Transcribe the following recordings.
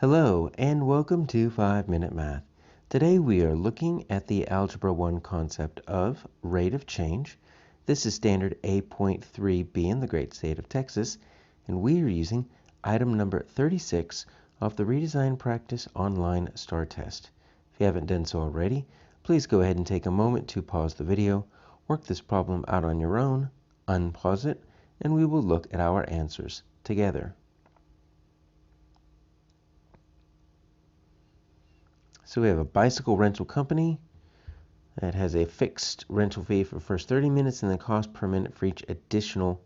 Hello and welcome to 5-Minute Math. Today we are looking at the Algebra 1 concept of rate of change. This is standard A.3B in the great state of Texas, and we are using item number 36 of the Redesign Practice Online STAAR Test. If you haven't done so already, please go ahead and take a moment to pause the video, work this problem out on your own, unpause it, and we will look at our answers together. So we have a bicycle rental company that has a fixed rental fee for the first 30 minutes and the cost per minute for each additional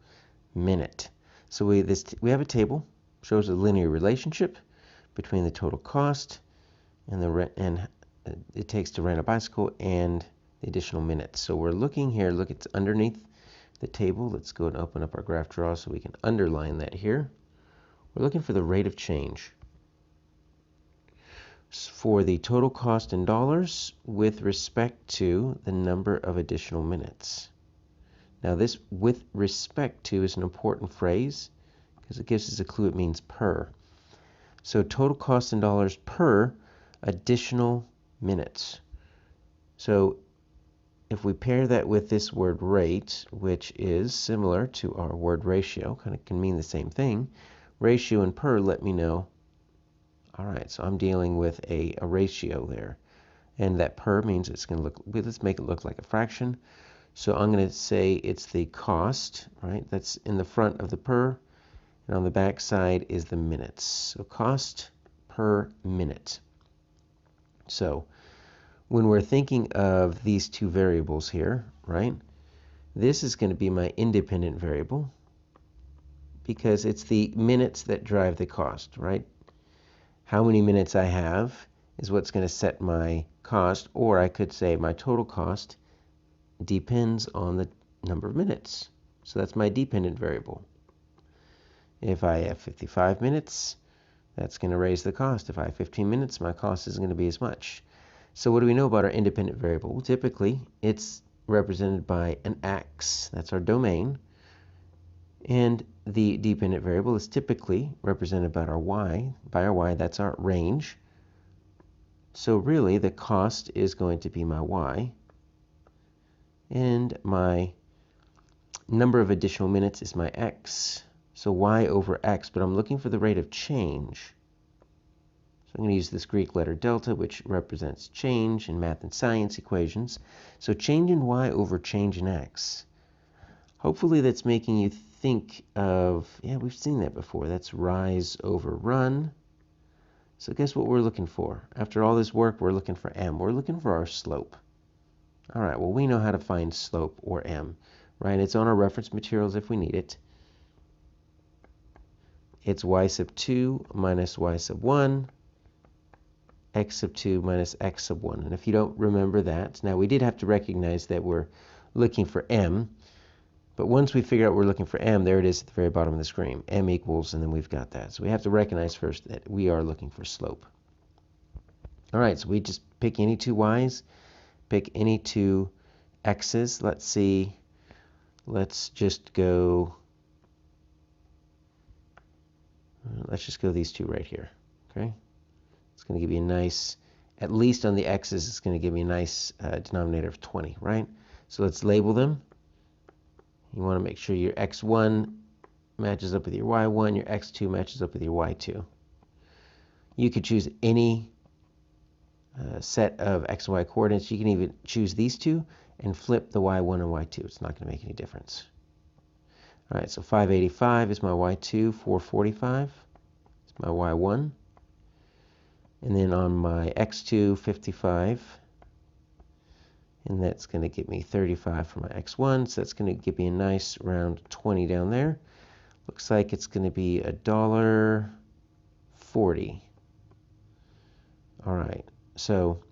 minute. So we have a table, shows a linear relationship between the total cost and the rent and it takes to rent a bicycle and the additional minutes. So we're looking here, look, it's underneath the table. Let's go and open up our graph draw so we can underline that here. We're looking for the rate of change for the total cost in dollars with respect to the number of additional minutes. Now this with respect to is an important phrase because it gives us a clue. It means per. So total cost in dollars per additional minutes. So if we pair that with this word rate, which is similar to our word ratio, kind of can mean the same thing, ratio and per let me know. All right, so I'm dealing with a ratio there. And that per means it's going to look, let's make it look like a fraction. So I'm going to say it's the cost, right? That's in the front of the per. And on the back side is the minutes. So cost per minute. So when we're thinking of these two variables here, right? This is going to be my independent variable because it's the minutes that drive the cost, right? How many minutes I have is what's going to set my cost, or I could say my total cost depends on the number of minutes. So that's my dependent variable. If I have 55 minutes, that's going to raise the cost. If I have 15 minutes, my cost isn't going to be as much. So what do we know about our independent variable? Well, typically, it's represented by an x. That's our domain. And the dependent variable is typically represented by our y. By our y, that's our range. So really, the cost is going to be my y. And my number of additional minutes is my x. So y over x, but I'm looking for the rate of change. So I'm going to use this Greek letter delta, which represents change in math and science equations. So change in y over change in x. Hopefully that's making you think of, yeah, we've seen that before. That's rise over run. So guess what we're looking for? After all this work, we're looking for m. We're looking for our slope. All right, well, we know how to find slope or m, right? It's on our reference materials if we need it. It's y sub 2 minus y sub 1, x sub 2 minus x sub 1. And if you don't remember that, now we did have to recognize that we're looking for m. But once we figure out we're looking for m, there it is at the very bottom of the screen. M equals, and then we've got that. So we have to recognize first that we are looking for slope. All right, so we just pick any two y's, pick any two x's. Let's see. Let's just go these two right here. Okay? It's going to give you a nice, at least on the x's, it's going to give me a nice denominator of 20, right? So let's label them. You want to make sure your x1 matches up with your y1, your x2 matches up with your y2. You could choose any set of x and y coordinates. You can even choose these two and flip the y1 and y2. It's not going to make any difference. All right, so 585 is my y2, 445 is my y1. And then on my x2, 55. And that's going to give me 35 for my x1, so that's going to give me a nice round 20 down there. Looks like it's going to be $1.40. All right, so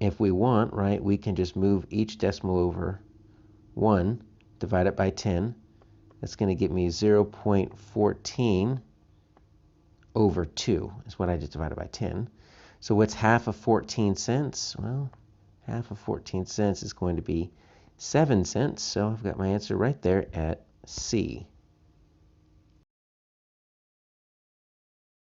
if we want, right, we can just move each decimal over 1, divide it by 10. That's going to give me 0.14 over 2 is what I just divided by 10. So what's half of 14 cents? Well, half of 14 cents is going to be 7 cents. So I've got my answer right there at C.